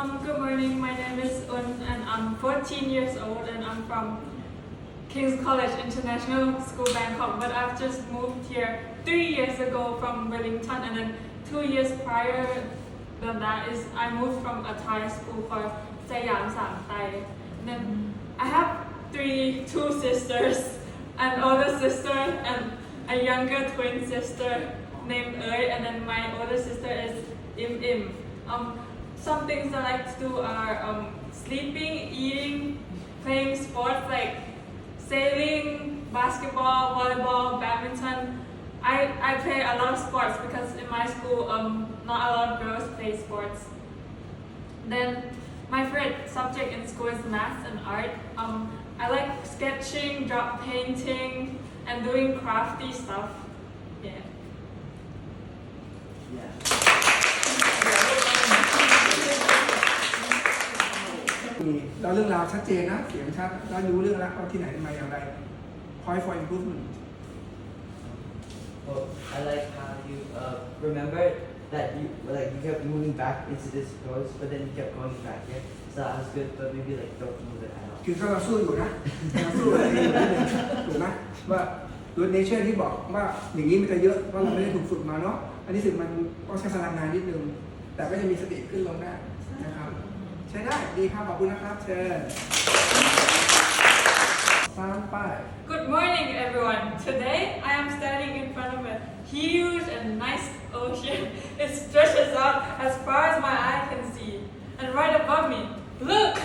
Good morning. My name is Un and I'm 14 years old and I'm from King's College International School, Bangkok. But I've just moved here 3 years ago from Wellington, and then 2 years prior than that is I moved from a Thai school called Siam Sam Thai. And then I have two sisters, an older sister and a younger twin sister named Ơi, and then my older sister is Im Im. Some things I like to do are sleeping, eating, playing sports like sailing, basketball, volleyball, badminton. I play a lot of sports because in my school not a lot of girls play sports. Then my favorite subject in school is math and art. I like sketching, drop painting, and doing crafty stuff. Yeah.มีแล้วเรื่องราวชัดเจนนะเสียงชัดแล้วรู้เรื่องแล้วว่าที่ไหนมาอย่างไร point for improvement Well, I like how you remember that you kept moving back into this course, but then you kept going back here. So that was good, but maybe don't move it at all. คือก็เราสู้อยู่นะเราสู้อะไรอยู่นิดนึงถูกไหมว่าโดยเนเจอร์ที่บอกว่าอย่างนี้มันจะเยอะเพราะเราไม่ได้ถูกฝึกมาเนาะอันนี้สึกมันต้องใช้พลังงานนิดนึงแต่ก็จะมีสติขึ้นลงได้นะครับใช้ได้ดีครับขอบคุณนะครับเชิญ3 ป้าย Good morning, everyone. Today I am standing in front of a huge and nice ocean. It stretches out as far as my eye can see. And right above me, look!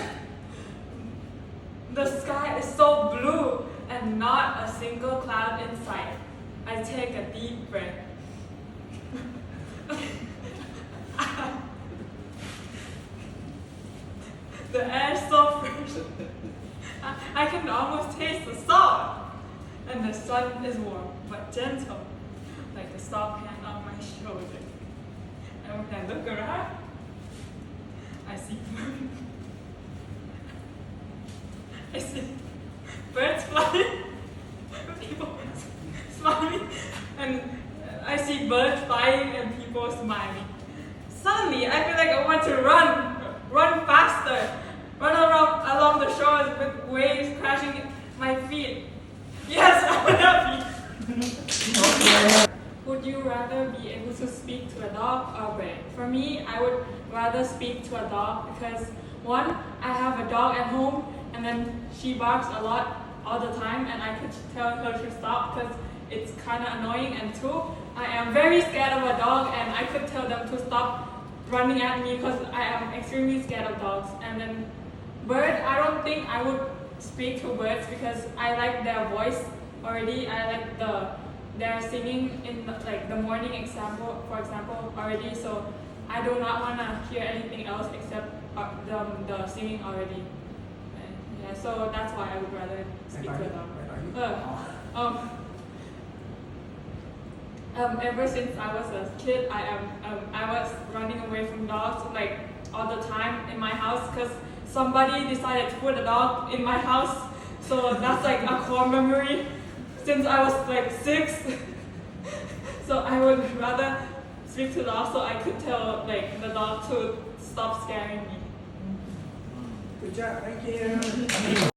The sky is so blue and not a single cloud in sight. I take a deep breath. The air is so fresh. I can almost taste the salt. And the sun is warm but gentle, like a soft hand on my shoulder. And when I look around, I see birds flying, people smiling, and I see birds flying and people smiling. Suddenly, I feel like I want to run faster, run along the shores with waves crashing my feet. Yes, I would help you. Would you rather be able to speak to a dog or a bird? For me, I would rather speak to a dog because one, I have a dog at home and then she barks a lot all the time and I could tell her to stop because it's kind of annoying, and two, I am very scared of a dog and I could tell them to stop running at me because I am extremely scared of dogs. And then bird, I don't think I would speak to birds because I like their voice already. I like their singing in like the morning for example already. So I do not want to hear anything else except the singing already. Yeah, so that's why I would rather speak to a dog. Ever since I was a kid, I was running away from dogs like all the time in my house because somebody decided to put a dog in my house. So that's like a core memory since I was like 6. So I would rather speak to the dog so I could tell like the dog to stop scaring me. Good job, thank you